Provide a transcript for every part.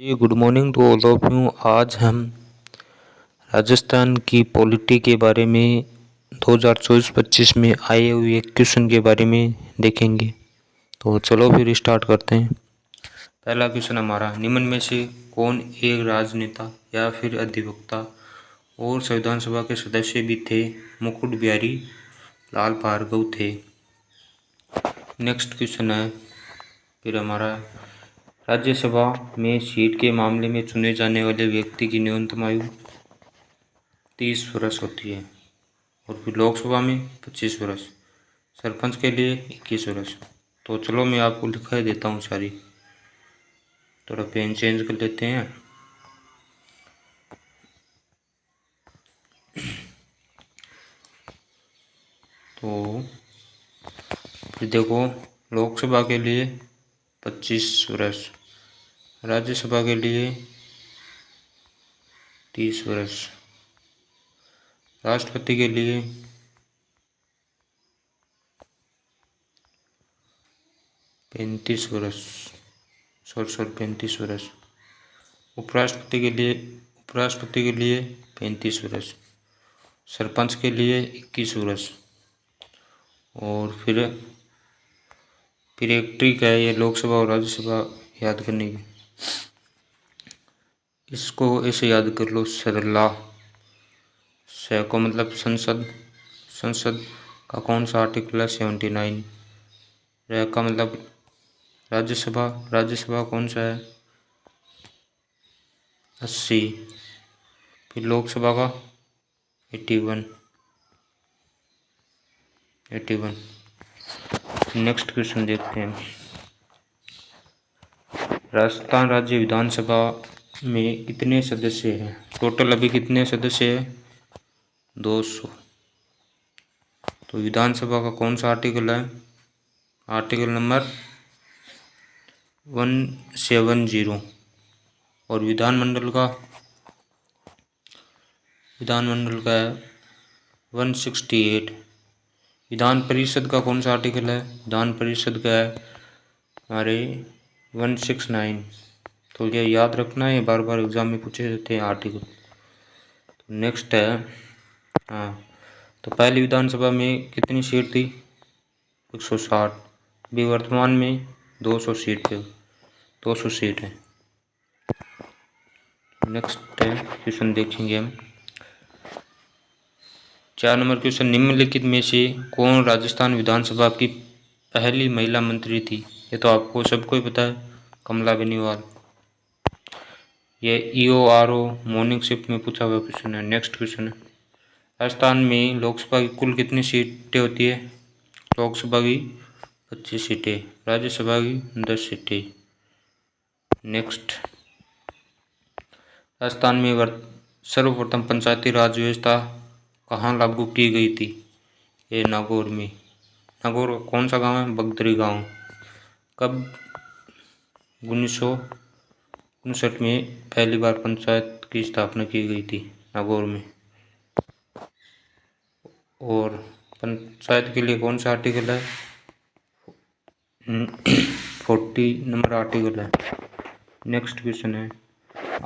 Ji good morning to all of you. आज हम राजस्थान की पॉलिटी के बारे में 2024-25 में आए हुए क्वेश्चन के बारे में देखेंगे। तो चलो फिर स्टार्ट करते हैं। पहला क्वेश्चन हमारा, निम्न में से कौन एक राजनेता या फिर अधिवक्ता और संविधान सभा के सदस्य भी थे? मुकुट बिहारी लाल भार्गव थे। नेक्स्ट क्वेश्चन है फिर हमारा, राज्यसभा में सीट के मामले में चुने जाने वाले व्यक्ति की न्यूनतम आयु 30 वर्ष होती है और फिर लोकसभा में 25 वर्ष, सरपंच के लिए 21 वर्ष। तो चलो मैं आपको लिखा देता हूँ सारी, थोड़ा पेन चेंज कर लेते हैं। तो फिर देखो, लोकसभा के लिए 25 वर्ष, राज्यसभा के लिए 30 वर्ष, राष्ट्रपति के लिए 35 वर्ष, 35 वर्ष, उपराष्ट्रपति के लिए 35 वर्ष, सरपंच के लिए 21 वर्ष। और फिर एक ट्रिक है ये लोकसभा और राज्यसभा याद करने की, इसको ऐसे याद कर लो, सरला से को मतलब संसद का कौन सा आर्टिकल है? 79। रे का मतलब राज्यसभा कौन सा है? 80। फिर लोकसभा का 81। नेक्स्ट क्वेश्चन देखते हैं, राजस्थान राज्य विधानसभा में कितने सदस्य हैं? टोटल अभी कितने सदस्य हैं? 200। तो विधानसभा का कौन सा आर्टिकल है? Article number 170। और विधानमंडल का है 168। विधान परिषद का कौन सा आर्टिकल है? विधान परिषद का है हमारे 169। तो ये याद रखना है, बार बार एग्जाम में पूछे जाते हैं आर्टिकल। तो नेक्स्ट है, हाँ, तो पहली विधानसभा में कितनी सीट थी? 160। अभी वर्तमान में 200 सीट है। नेक्स्ट है क्वेश्चन देखेंगे हम, 4 नंबर क्वेश्चन, निम्नलिखित में से कौन राजस्थान विधानसभा की पहली महिला मंत्री थी? ये तो आपको सबको ही पता है, कमला बेनीवाल। ये EORO मॉर्निंग शिफ्ट में पूछा हुआ क्वेश्चन है। नेक्स्ट क्वेश्चन है, राजस्थान में लोकसभा की कुल कितनी सीटें होती है? लोकसभा की 25 सीटें, राज्यसभा की 10 सीटें। नेक्स्ट, राजस्थान में सर्वप्रथम पंचायती राज व्यवस्था कहाँ लागू की गई थी? ये नागौर में। नागौर कौन सा गांव है? बगदरी गांव। कब? 1959 में पहली बार पंचायत की स्थापना की गई थी नागौर में। और पंचायत के लिए कौन सा आर्टिकल है? 40 नंबर आर्टिकल है। नेक्स्ट क्वेश्चन है,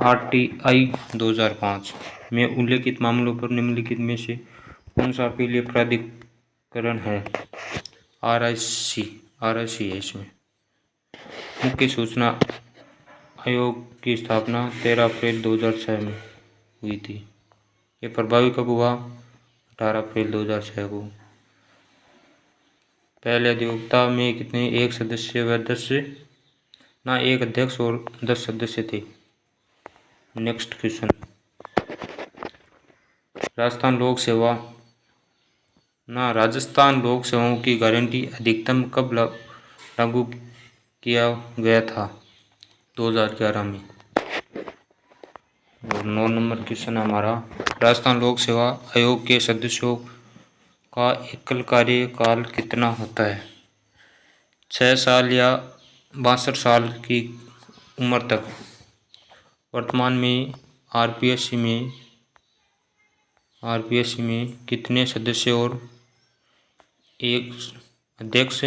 RTI 2005 में उल्लेखित मामलों पर निम्नलिखित में से कौन सा अपीलीय प्राधिकरण है? RIC है इसमें। मुख्य सूचना आयोग की स्थापना 13 अप्रैल 2006 में हुई थी। ये प्रभावी कब हुआ? 18 अप्रैल 2006 को। पहले अधिवक्ता में कितने? एक सदस्य व 10 ना, एक अध्यक्ष और 10 सदस्य थे। नेक्स्ट क्वेश्चन, राजस्थान लोक सेवाओं की गारंटी अधिकतम कब लागू किया गया था? 2011 में। और 9 नंबर क्वेश्चन हमारा, राजस्थान लोक सेवा आयोग के सदस्यों का एकल कार्यकाल कितना होता है? 6 साल या 62 साल की उम्र तक। वर्तमान में RPSC में कितने सदस्य और एक अध्यक्ष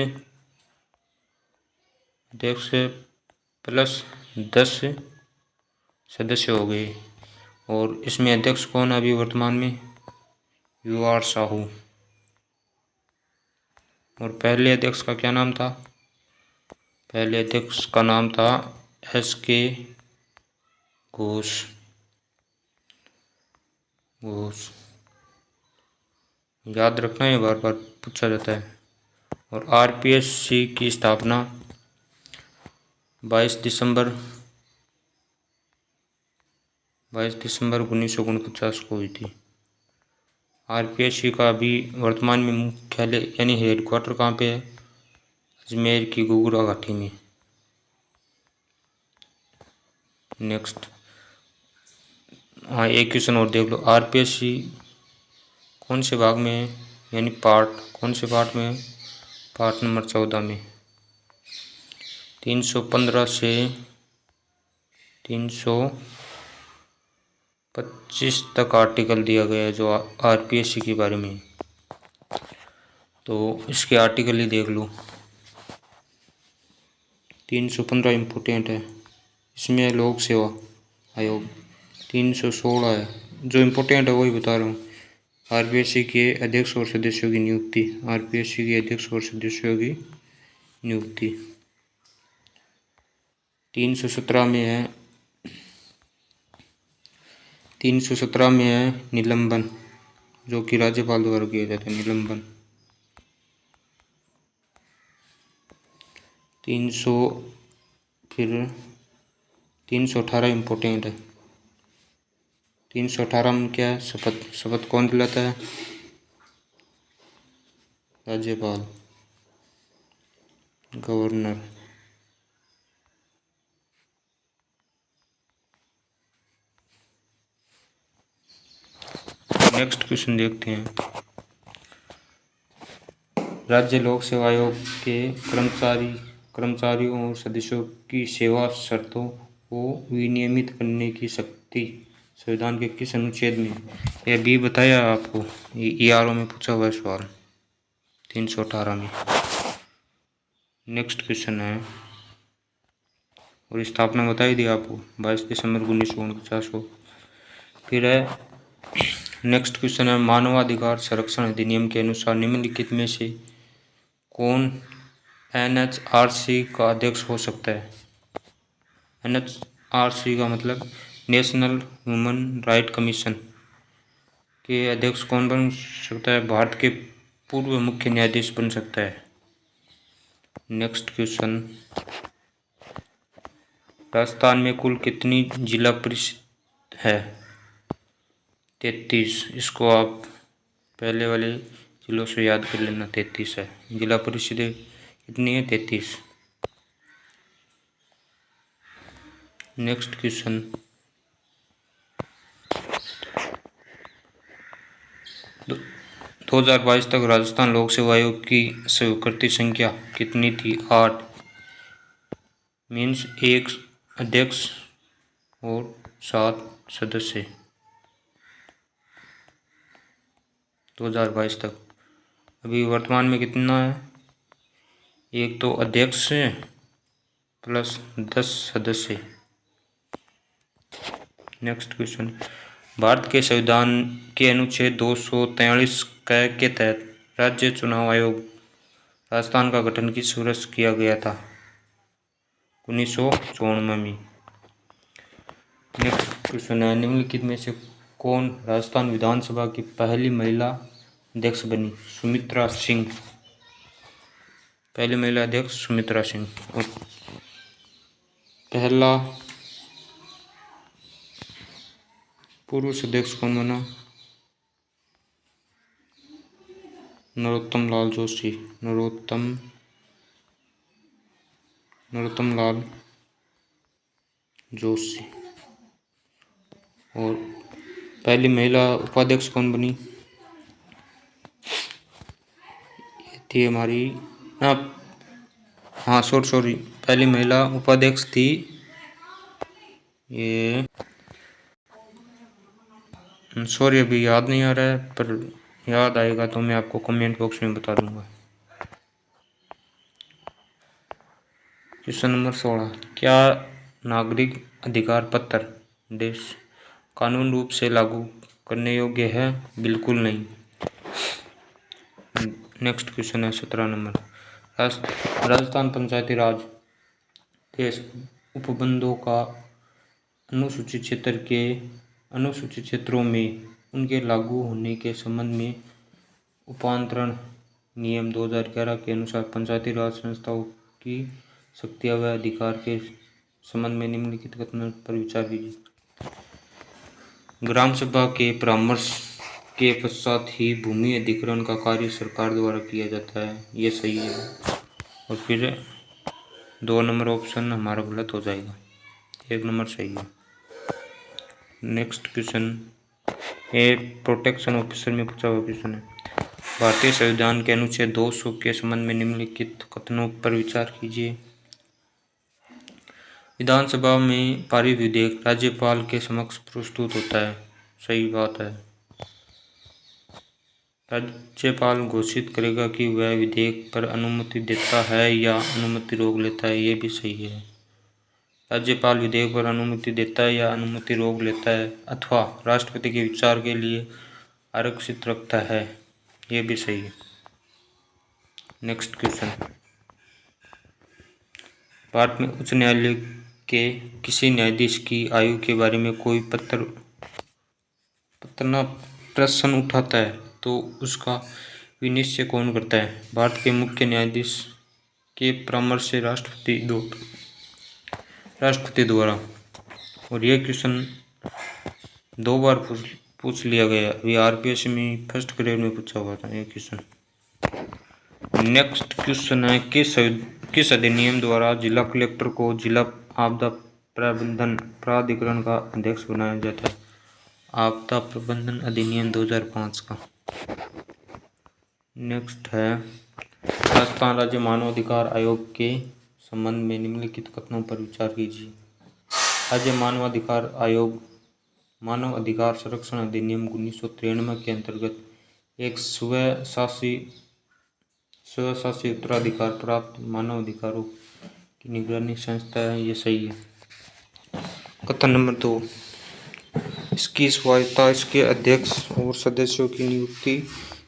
प्लस 10 सदस्य हो गए। और इसमें अध्यक्ष कौन अभी वर्तमान में? UR साहू। और पहले अध्यक्ष का क्या नाम था? पहले अध्यक्ष का नाम था SK घोष। याद रखना, है बार बार पूछा जाता है। और RPSC की स्थापना 22 दिसंबर 1949 को हुई थी। RPSC का अभी वर्तमान में मुख्यालय यानी हेडक्वार्टर कहाँ पे है? अजमेर की घुघरा घाटी में। नेक्स्ट, हाँ एक क्वेश्चन और देख लो। RPSC कौन से भाग में है, यानी पार्ट कौन से पार्ट में है? पार्ट नंबर 14 में। 315 से 325 तक आर्टिकल दिया गया है जो RPSC के बारे में। तो इसके आर्टिकल ही देख लो। 315 इम्पोर्टेंट है, इसमें लोक सेवा आयोग। 316 है, जो इम्पोर्टेंट है वही बता रहा हूँ। RPSC के अध्यक्ष और सदस्यों की नियुक्ति। RPSC के अध्यक्ष और सदस्यों की नियुक्ति। 317 में है 317 में है निलंबन, जो कि राज्यपाल द्वारा किया जाता है निलंबन। 318 इम्पोर्टेंट है। 318 में क्या है? शपथ कौन दिलाता है? राज्यपाल, गवर्नर। नेक्स्ट क्वेश्चन देखते हैं। राज्य लोक सेवा आयोग के कर्मचारियों और सदस्यों की सेवा शर्तों को विनियमित करने की शक्ति संविधान के किस अनुच्छेद में? यह भी बताया आपको, ERO में पूछा हुआ सवाल 318 में। नेक्स्ट क्वेश्चन है, और स्थापना बताई दी आपको 22 दिसंबर 1949 को। फिर है नेक्स्ट क्वेश्चन है, मानवाधिकार संरक्षण अधिनियम के अनुसार निम्नलिखित में से कौन NHRC का अध्यक्ष हो सकता है? NHRC का मतलब नेशनल ह्यूमन राइट कमीशन के अध्यक्ष कौन बन सकता है? भारत के पूर्व मुख्य न्यायाधीश बन सकता है। नेक्स्ट क्वेश्चन, राजस्थान में कुल कितनी जिला परिषद है? 33। इसको आप पहले वाले जिलों से याद कर लेना, 33 है जिला परिषदें। कितनी है? 33। नेक्स्ट क्वेश्चन, 2022 तक राजस्थान लोक सेवा आयोग की स्वीकृति संख्या कितनी थी? 8। मीन्स 1 अध्यक्ष और 7 सदस्य। 2022 तक। अभी वर्तमान में कितना है? एक तो अध्यक्ष प्लस 10 सदस्य। नेक्स्ट क्वेश्चन, भारत के संविधान के अनुच्छेद 243 के तहत राज्य चुनाव आयोग राजस्थान का गठन किस वर्ष किया गया था? 1954 में। नेक्स्ट क्वेश्चन है, निम्नलिखित में से कौन राजस्थान विधानसभा की पहली महिला अध्यक्ष बनी? सुमित्रा सिंह। पहली महिला अध्यक्ष सुमित्रा सिंह। और पहला पुरुष अध्यक्ष कौन बना? नरोत्तम लाल जोशी। नरोत्तम लाल जोशी। और पहली महिला उपाध्यक्ष कौन बनी? थी हमारी हाँ सॉरी, पहली महिला उपाध्यक्ष थी ये, सॉरी अभी याद नहीं आ रहा है, पर याद आएगा तो मैं आपको कमेंट बॉक्स में बता दूंगा। क्वेश्चन नंबर 16, क्या नागरिक अधिकार पत्र देश कानून रूप से लागू करने योग्य है? बिल्कुल नहीं। नेक्स्ट क्वेश्चन है 17 नंबर। राजस्थान पंचायती राज देश उपबंधों का अनुसूचित क्षेत्रों में उनके लागू होने के संबंध में उपांतरण नियम 2011 के अनुसार पंचायती राज संस्थाओं की शक्तियां व अधिकार के संबंध में निम्नलिखित कथनों पर विचार कीजिए। ग्राम सभा के परामर्श के पश्चात ही भूमि अधिग्रहण का कार्य सरकार द्वारा किया जाता है, ये सही है। और फिर 2 नंबर ऑप्शन हमारा गलत हो जाएगा, 1 नंबर सही है। नेक्स्ट क्वेश्चन ए प्रोटेक्शन ऑफिसर में पूछा हुआ क्वेश्चन है। भारतीय संविधान के अनुच्छेद 200 के संबंध में निम्नलिखित कथनों पर विचार कीजिए। विधानसभा में पारित विधेयक राज्यपाल के समक्ष प्रस्तुत होता है, सही बात है। राज्यपाल घोषित करेगा कि वह विधेयक पर अनुमति देता है या अनुमति रोक लेता है, ये भी सही है। राज्यपाल विधेयक पर अनुमति देता है या अनुमति रोक लेता है अथवा राष्ट्रपति के विचार के लिए आरक्षित रखता है, ये भी सही है। नेक्स्ट क्वेश्चन, भारत में उच्च न्यायालय के किसी न्यायाधीश की आयु के बारे में कोई प्रश्न उठाता है तो उसका विनिश्चय कौन करता है? भारत के मुख्य न्यायाधीश के परामर्श से राष्ट्रपति द्वारा। और ये क्वेश्चन 2 बार पूछ लिया गया, अभी आरपीएस में फर्स्ट ग्रेड में पूछा हुआ था ये क्वेश्चन। नेक्स्ट क्वेश्चन है, किस अधिनियम द्वारा जिला कलेक्टर को जिला आपदा प्रबंधन प्राधिकरण का अध्यक्ष बनाया जाता है? आपदा प्रबंधन अधिनियम 2005 का। नेक्स्ट है, राजस्थान राज्य मानवाधिकार आयोग के संबंध में निम्नलिखित कथनों पर विचार कीजिए। राज्य मानवाधिकार आयोग मानव अधिकार संरक्षण अधिनियम 1993 के अंतर्गत एक स्वशासी उत्तराधिकार प्राप्त मानव अधिकारों की निगरानी संस्था है, ये सही है। कथन नंबर 2, इसकी स्वायत्तता, इसके अध्यक्ष और सदस्यों की नियुक्ति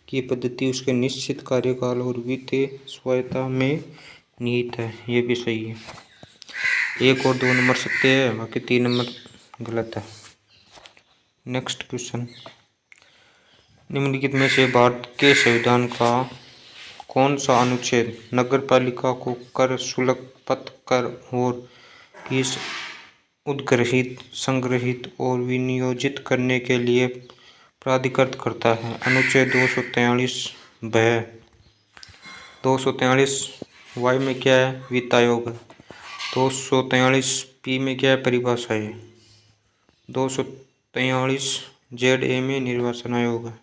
की पद्धति उसके निश्चित कार्यकाल और वित्तीय स्वायत्तता में निहित है, ये भी सही है। 1 और 2 नंबर सत्य है, बाकी 3 नंबर गलत है। नेक्स्ट क्वेश्चन, निम्नलिखित में से भारत के संविधान का कौन सा अनुच्छेद नगरपालिका को कर, शुल्क, पथ कर और फीस उद्ग्रहित, संग्रहित और विनियोजित करने के लिए प्राधिकृत करता है? अनुच्छेद 243 वह 243 वाई में क्या है? वित्त आयोग है। 243 पी में क्या है? परिभाषा है। 243 जेड ए में निर्वाचन आयोग है।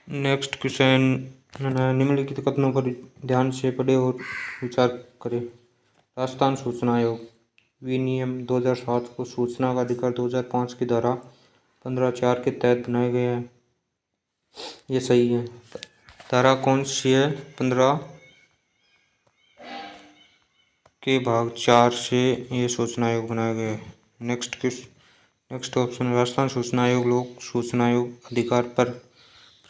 नेक्स्ट क्वेश्चन, निम्नलिखित कथनों पर ध्यान से पढ़े और विचार करें। राजस्थान सूचना आयोग विनियम 2007 को सूचना का अधिकार 2005 की धारा 15(4) के तहत बनाया गया है, ये सही है। धारा कौन सी है? 15 के भाग 4 से ये सूचना आयोग बनाया गया है। नेक्स्ट ऑप्शन, राजस्थान सूचना आयोग लोक सूचना आयोग अधिकार पर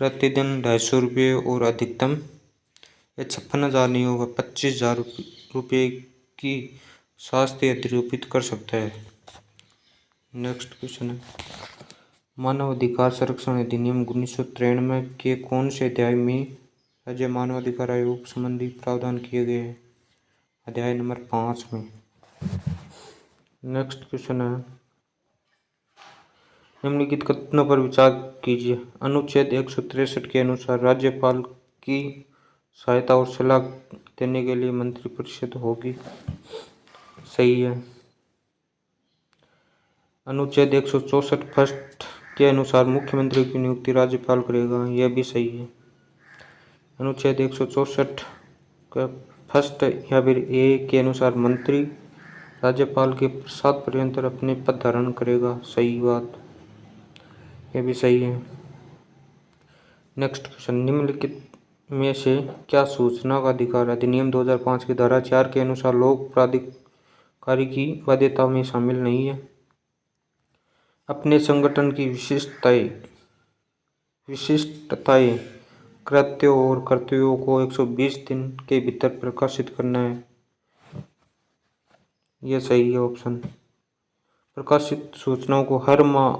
प्रतिदिन 250 रुपये और अधिकतम 56,000 नहीं होगा 25,000 रुपये की शास्ति अधिरोपित कर सकता है। नेक्स्ट क्वेश्चन है, मानव अधिकार संरक्षण अधिनियम 1993 के कौन से अध्याय में राज्य मानव अधिकार आयोग संबंधी प्रावधान किए गए हैं? अध्याय नंबर 5 में। नेक्स्ट क्वेश्चन है, निम्नलिखित कथनों पर विचार कीजिए। अनुच्छेद 163 के अनुसार राज्यपाल की सहायता और सलाह देने के लिए मंत्रिपरिषद होगी, सही है। अनुच्छेद 164 फर्स्ट के अनुसार मुख्यमंत्री की नियुक्ति राज्यपाल करेगा, यह भी सही है। अनुच्छेद 164 का फर्स्ट या फिर ए के अनुसार मंत्री राज्यपाल के प्रसाद पर्यंत अपने पद धारण करेगा, सही बात, यह भी सही है। नेक्स्ट क्वेश्चन, निम्नलिखित में से क्या सूचना का अधिकार अधिनियम 2005 की धारा 4 के अनुसार लोक प्राधिकारी की बाध्यता में शामिल नहीं है? अपने संगठन की विशिष्टताएं, कृत्यों और कर्तव्यों को 120 दिन के भीतर प्रकाशित करना है। यह सही है ऑप्शन। प्रकाशित सूचनाओं को हर माह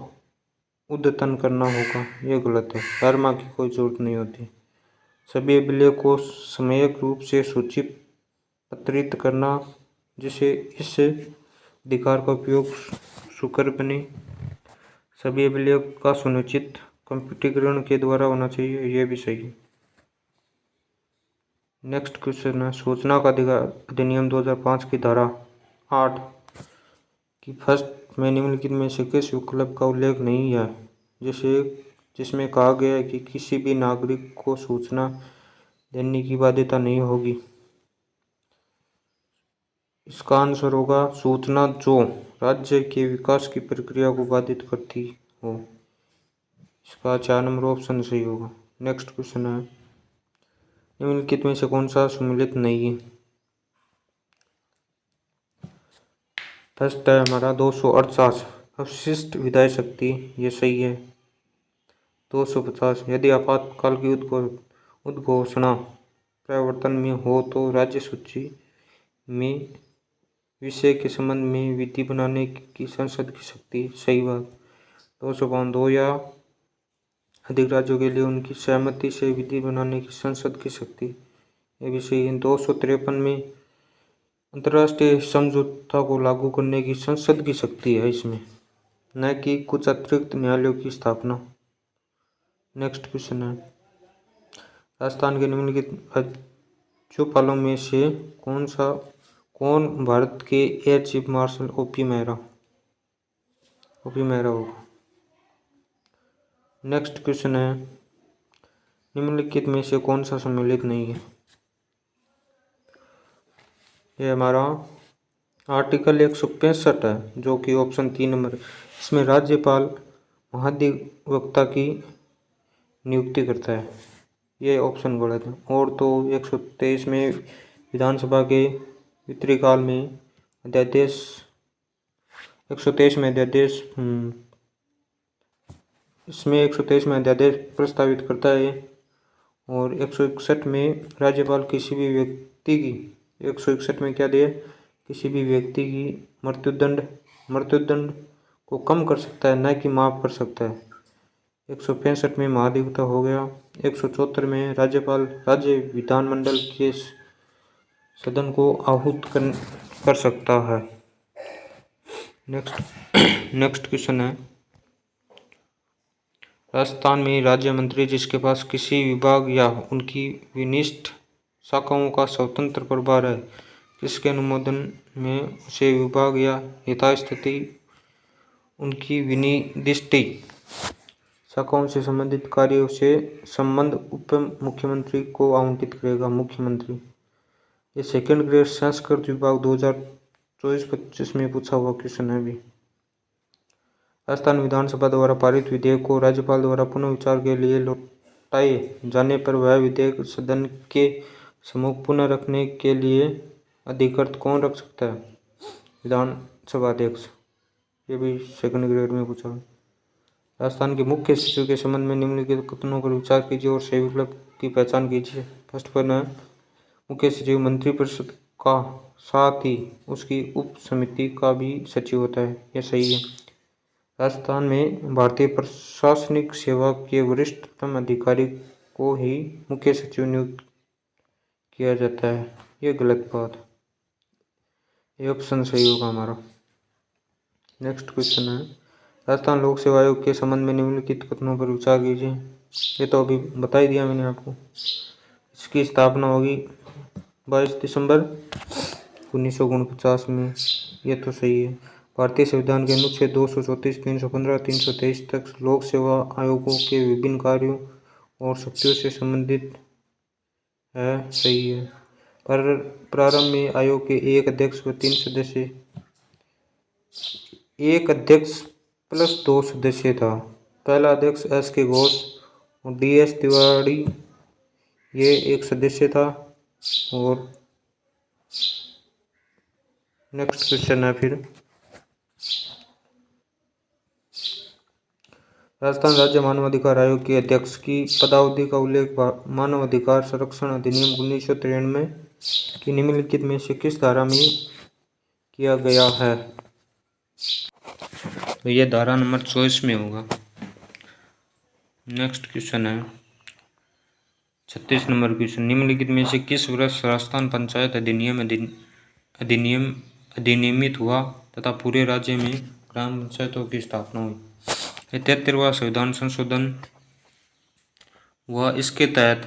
अद्यतन करना होगा, यह गलत है। हर माह की कोई जरूरत नहीं होती। सभी अभिलेख को समयक रूप से सूचीपत्रित करना, जिससे इस अधिकार का उपयोग सुकर बने। सभी अभिलेख का सुनिश्चित कंप्यूटरीकरण के द्वारा होना चाहिए, यह भी सही है। नेक्स्ट क्वेश्चन है, सूचना का अधिकार अधिनियम 2005 की धारा 8 की फर्स्ट में निम्नलिखित में से किस विकल्प का उल्लेख नहीं है, जिसमें कहा गया है कि किसी भी नागरिक को सूचना देने की बाध्यता नहीं होगी। इसका आंसर होगा सूचना जो राज्य के विकास की प्रक्रिया को बाधित करती हो। इसका 4 नंबर ऑप्शन सही होगा। नेक्स्ट क्वेश्चन है, निम्नलिखित में से कौन सा सम्मिलित नहीं है। फर्स्ट है हमारा 248 अवशिष्ट विधायी शक्ति, ये सही है। 250 यदि आपातकाल की उद्घोषणा प्रवर्तन में हो तो राज्य सूची में विषय के संबंध में विधि बनाने की संसद की शक्ति, सही बात। 252 या अधिक राज्यों के लिए उनकी सहमति से विधि बनाने की संसद की शक्ति, ये भी सही है। 253 में अंतर्राष्ट्रीय समझौता को लागू करने की संसद की शक्ति है इसमें, न कि कुछ अतिरिक्त न्यायालयों की स्थापना। नेक्स्ट क्वेश्चन है, राजस्थान के निम्नलिखित राज्यपालों में से कौन भारत के air chief marshal OP Mehra होगा। नेक्स्ट क्वेश्चन है, निम्नलिखित में से कौन सा सम्मिलित नहीं है। ये हमारा आर्टिकल 165 है, जो कि ऑप्शन 3 नंबर। इसमें राज्यपाल महाधिवक्ता की नियुक्ति करता है, ये ऑप्शन गलत है। और तो 123 में विधानसभा के वितरी काल में अध्यादेश 123 में अध्यादेश इसमें 123 में अध्यादेश प्रस्तावित करता है। और 161 में राज्यपाल किसी भी व्यक्ति की 161 में क्या दिया, किसी भी व्यक्ति की मृत्युदंड को कम कर सकता है, न कि माफ कर सकता है। 165 में महाधिवक्ता हो गया। 174 में राज्यपाल राज्य विधानमंडल के सदन को आहूत कर सकता है। नेक्स्ट क्वेश्चन है, राजस्थान में राज्य मंत्री जिसके पास किसी विभाग या उनकी विनिष्ठ शाखाओं का स्वतंत्र प्रभार है, किसके अनुमोदन में उसे विभाग या यथास्थिति उनकी विनिर्दिष्ट शाखाओं से संबंधित कार्यों से संबंध उप मुख्यमंत्री को आवंटित करेगा मुख्यमंत्री। ये सेकंड ग्रेड संस्कृत विभाग 2024-25 में पूछा हुआ क्वेश्चन है। अभी राजस्थान विधानसभा द्वारा पारित विधेयक को राज्यपाल द्वारा पुनः विचार के लिए लौटाए जाने पर वह विधेयक सदन के सम्मुख पुनः रखने के लिए अधिकृत कौन रख सकता है, विधानसभा अध्यक्ष। ये भी सेकंड ग्रेड में पूछा। राजस्थान के मुख्य सचिव के संबंध में निम्नलिखित कथनों पर विचार कीजिए और सही विकल्प की पहचान कीजिए। फर्स्ट पर है, मुख्य सचिव मंत्रिपरिषद का साथ ही उसकी उप समिति का भी सचिव होता है, यह सही है। राजस्थान में भारतीय प्रशासनिक सेवा के वरिष्ठतम अधिकारी को ही मुख्य सचिव नियुक्त किया जाता है, यह गलत बात। ये ऑप्शन सही होगा हमारा। नेक्स्ट क्वेश्चन है, राजस्थान लोक सेवा आयोग के संबंध में निम्नलिखित कथनों पर विचार कीजिए। ये तो अभी बता ही दिया मैंने आपको। इसकी स्थापना होगी 22 दिसंबर 1949 में, ये तो सही है। भारतीय संविधान के अनुच्छेद 234, 315, 323 तक लोक सेवा आयोगों के विभिन्न कार्यों और शक्तियों से संबंधित है, सही है। पर प्रारंभ में आयोग के एक अध्यक्ष व 3 सदस्य, एक अध्यक्ष प्लस 2 सदस्य था। पहला अध्यक्ष एस के घोष और DS तिवारी, ये एक सदस्य था। और नेक्स्ट क्वेश्चन है फिर, राजस्थान राज्य मानवाधिकार आयोग के अध्यक्ष की पदावधि का उल्लेख मानवाधिकार संरक्षण अधिनियम 1993 की निम्नलिखित में से किस धारा में किया गया है? तो यह धारा नंबर 24 में होगा। नेक्स्ट क्वेश्चन है 36 नंबर क्वेश्चन, निम्नलिखित में से किस वर्ष राजस्थान पंचायत अधिनियमित हुआ तथा पूरे राज्य में ग्राम पंचायतों की स्थापना हुई? 73वां संविधान संशोधन हुआ, इसके तहत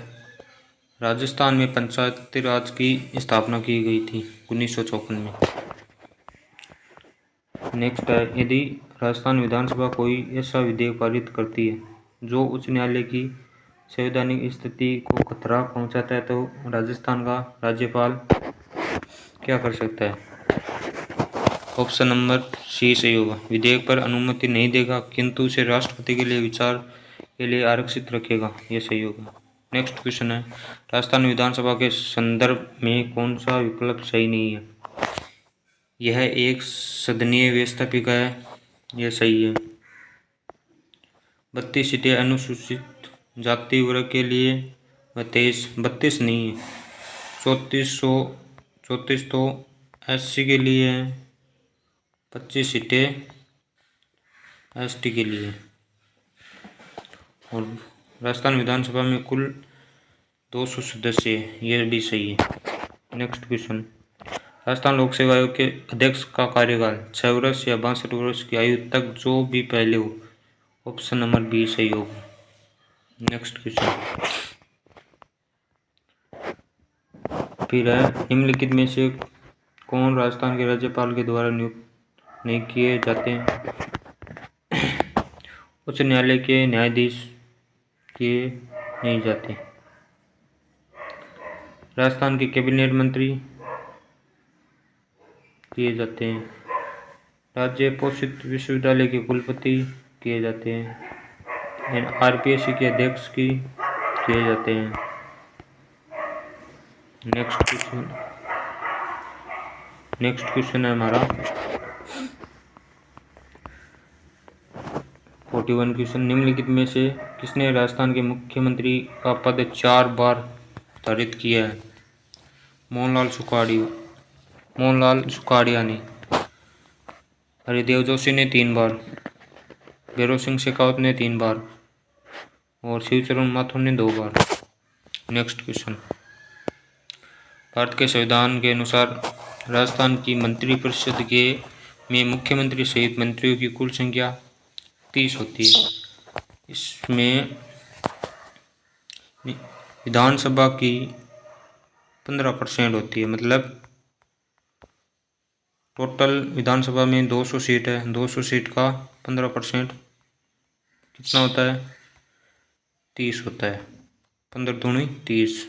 राजस्थान में पंचायती राज की स्थापना की गई थी 1954 में। नेक्स्ट है, यदि राजस्थान विधानसभा कोई ऐसा विधेयक पारित करती है जो उच्च न्यायालय की संवैधानिक स्थिति को खतरा पहुंचाता है तो राजस्थान का राज्यपाल क्या कर सकता है? ऑप्शन नंबर सी सही होगा, विधेयक पर अनुमति नहीं देगा किंतु उसे राष्ट्रपति के लिए विचार के लिए आरक्षित रखेगा, यह सही होगा। नेक्स्ट क्वेश्चन है, राजस्थान विधानसभा के संदर्भ में कौन सा विकल्प सही नहीं है? यह एक सदनीय व्यवस्थापिका है, यह सही है। 32 सीटें अनुसूचित जाति वर्ग के लिए व 32 नहीं है, 34 तो SC के लिए है, 25 सीटें ST के लिए। और राजस्थान विधानसभा में कुल 200 सदस्य है, यह भी सही है। नेक्स्ट क्वेश्चन, राजस्थान लोक सेवा आयोग के अध्यक्ष का कार्यकाल 6 वर्ष या 62 वर्ष की आयु तक जो भी पहले हो, ऑप्शन नंबर बी सही होगा। नेक्स्ट क्वेश्चन फिर है, निम्नलिखित में से कौन राजस्थान के राज्यपाल के द्वारा नियुक्त नहीं किए जाते हैं? उच्च न्यायालय के न्यायाधीश किए नहीं जाते। राजस्थान के कैबिनेट मंत्री किए जाते हैं। राज्य पोषित विश्वविद्यालय के कुलपति किए जाते हैं। RPSC के अध्यक्ष की किए जाते हैं। नेक्स्ट क्वेश्चन है हमारा 41 क्वेश्चन, निम्नलिखित में से किसने राजस्थान के मुख्यमंत्री का पद 4 बार धारित किया है? मोहनलाल सुखाड़िया ने, हरिदेव जोशी ने 3 बार, भैरों सिंह शेखावत ने 3 बार और शिवचरण माथुर ने 2 बार। नेक्स्ट क्वेश्चन, भारत के संविधान के अनुसार राजस्थान की मंत्रिपरिषद में मुख्यमंत्री सहित मंत्रियों की कुल संख्या 30 होती है। इसमें विधानसभा की 15% होती है, मतलब टोटल विधानसभा में 200 सीट है, 200 सीट का 15% कितना होता है? 30 होता है। 15 दूनी 30,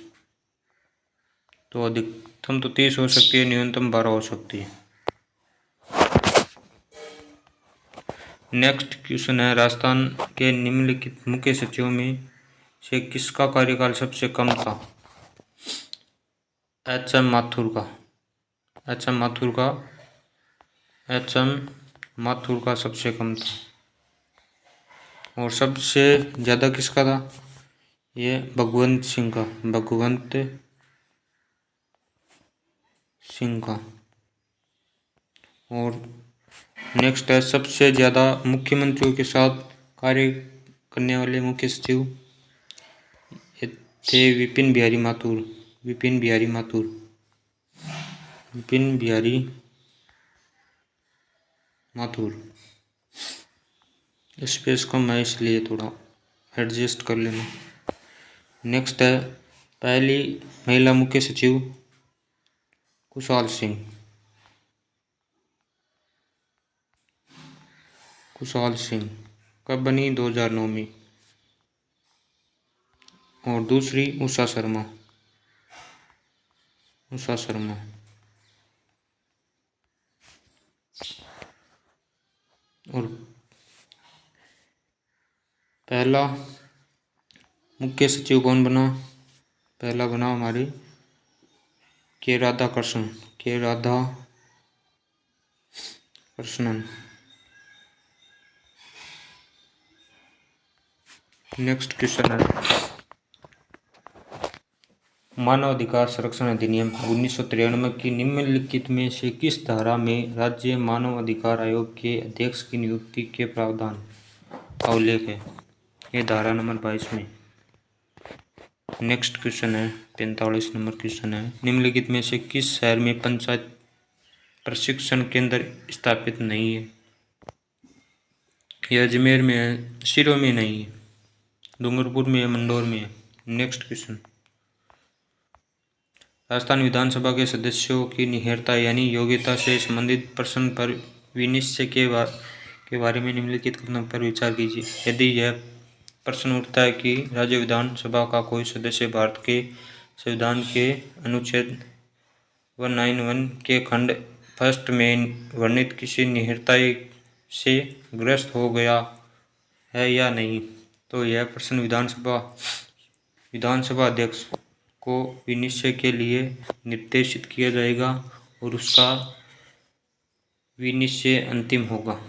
तो अधिकतम तो 30 हो सकती है, न्यूनतम 12 हो सकती है। नेक्स्ट क्वेश्चन है, राजस्थान के निम्नलिखित मुख्य सचिवों में से किसका कार्यकाल सबसे कम था? HM माथुर का सबसे कम था। और सबसे ज़्यादा किसका था? ये भगवंत सिंह का। और नेक्स्ट है, सबसे ज़्यादा मुख्यमंत्रियों के साथ कार्य करने वाले मुख्य सचिव थे विपिन बिहारी माथुर। स्पेस कम है इसलिए थोड़ा एडजस्ट कर लेना। नेक्स्ट है, पहली महिला मुख्य सचिव कुशाल सिंह कब बनी? 2009 में। और दूसरी उषा शर्मा। और पहला मुख्य सचिव कौन बना? पहला बना हमारे के राधाकृष्णन। नेक्स्ट क्वेश्चन है, मानव अधिकार संरक्षण अधिनियम 1993 की निम्नलिखित में से किस धारा में राज्य मानव अधिकार आयोग के अध्यक्ष की नियुक्ति के प्रावधान का उल्लेख है? ये धारा नंबर 22 में। नेक्स्ट क्वेश्चन है, 45 नंबर क्वेश्चन है, निम्नलिखित में से किस शहर में पंचायत प्रशिक्षण केंद्र स्थापित नहीं है? यह अजमेर में है, सिरों में नहीं है, डूंगरपुर में है, मंदसौर में है। नेक्स्ट क्वेश्चन, राजस्थान विधानसभा के सदस्यों की निहिरता यानी योग्यता से संबंधित प्रश्न पर विनिश्चय के बारे में निम्नलिखित कथनों पर विचार कीजिए। यदि यह प्रश्न उठता है कि राज्य विधानसभा का कोई सदस्य भारत के संविधान के अनुच्छेद 191 के खंड फर्स्ट में वर्णित किसी निहिरता से ग्रस्त हो गया है या नहीं, तो यह प्रश्न विधानसभा अध्यक्ष को विनिश्चय के लिए निर्देशित किया जाएगा और उसका विनिश्चय अंतिम होगा।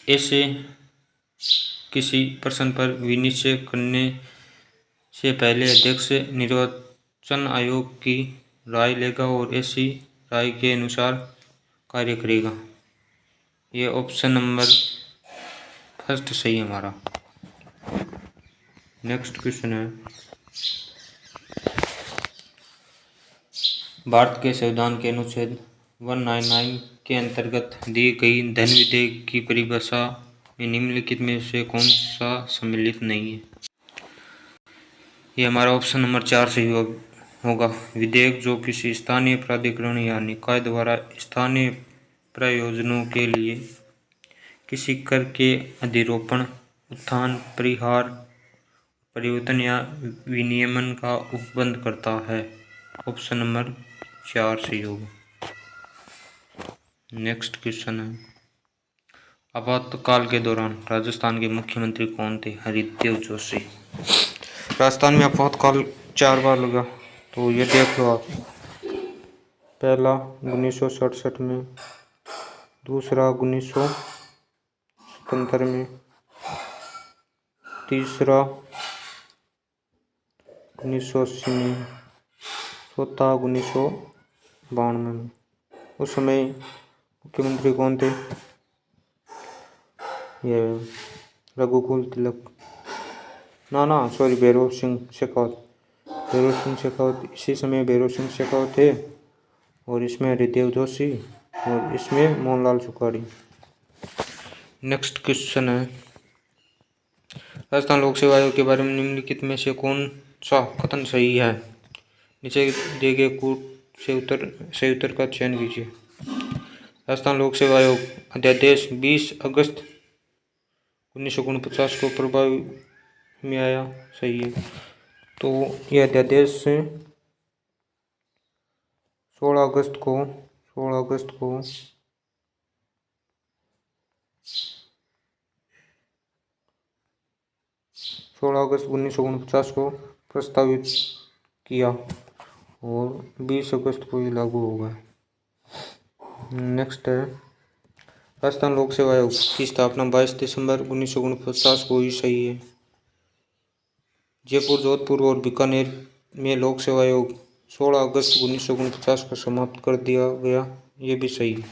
ऐसे किसी प्रश्न पर विनिश्चय करने से पहले अध्यक्ष निर्वाचन आयोग की राय लेगा और ऐसी राय के अनुसार कार्य करेगा। ये ऑप्शन नंबर फर्स्ट सही है हमारा। नेक्स्ट क्वेश्चन है, भारत के संविधान के अनुच्छेद 199 के अंतर्गत दी गई धन विधेयक की परिभाषा में निम्नलिखित में से कौन सा सम्मिलित नहीं है? ये हमारा ऑप्शन नंबर 4 सही होगा। विधेयक जो किसी स्थानीय प्राधिकरण या निकाय द्वारा स्थानीय प्रयोजनों के लिए किसी कर के अधिरोपण, उत्थान, परिहार, परिवर्तन या विनियमन का उपबंध करता है। ऑप्शन नंबर 4 सही होगा। नेक्स्ट क्वेश्चन है, आपातकाल के दौरान राजस्थान के मुख्यमंत्री कौन थे? हरिदेव जोशी। राजस्थान में आपातकाल 4 बार लगा, तो ये देख लो आप। पहला 1967 में, दूसरा 1977 में, तीसरा 1980 में, चौथा 1992 में। उस समय मुख्यमंत्री कौन थे? ये रघुकुल तिलक, सॉरी, भैरव सिंह शेखावत। इसी समय भैरव सिंह शेखावत थे और इसमें हरिदेव जोशी और इसमें मोहनलाल सुखाड़ी। नेक्स्ट क्वेश्चन है, राजस्थान लोक सेवा आयोग के बारे में निम्नलिखित में से कौन सा कथन सही है? नीचे दिए गए कूट से सही उत्तर का चयन कीजिए। राजस्थान लोक सेवा आयोग अध्यादेश 20 अगस्त 1949 को प्रभावी में आया, सही है। तो यह अध्यादेश 16 अगस्त 1949 को प्रस्तावित किया और 20 अगस्त को ये लागू होगा। नेक्स्ट है, राजस्थान लोक सेवा आयोग की स्थापना 22 दिसंबर 1949 को ही, सही है। जयपुर, जोधपुर और बीकानेर में लोक सेवा आयोग 16 अगस्त 1949 को समाप्त कर दिया गया, ये भी सही है।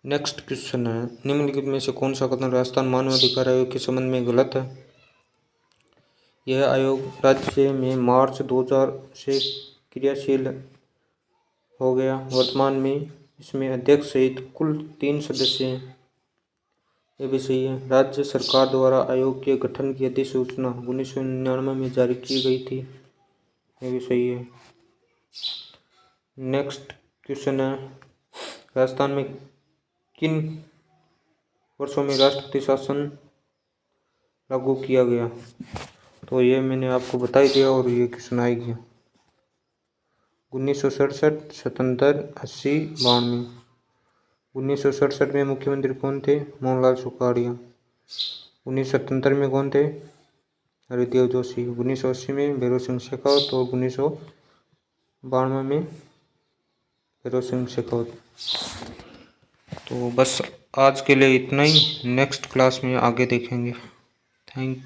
नेक्स्ट क्वेश्चन है, निम्नलिखित में से कौन सा कथन राजस्थान मानव अधिकार आयोग के संबंध में गलत है? यह आयोग राज्य में मार्च 2000 से क्रियाशील हो गया। वर्तमान में इसमें अध्यक्ष सहित कुल 3 सदस्य हैं, ये भी सही है। राज्य सरकार द्वारा आयोग के गठन की अधिसूचना 1999 में जारी की गई थी, ये भी सही है। नेक्स्ट क्वेश्चन है, राजस्थान में किन वर्षों में राष्ट्रपति शासन लागू किया गया? तो ये मैंने आपको बता ही दिया और ये क्वेश्चन आ गया। 1967, 77, 80, 92। 1967 में मुख्यमंत्री कौन थे? मोहनलाल सुखाड़िया। 1977 में कौन थे? हरिदेव जोशी। 1980 में भैरव सिंह शेखावत और 1992 में भैरव सिंह शेखावत। तो बस आज के लिए इतना ही, नेक्स्ट क्लास में आगे देखेंगे। थैंक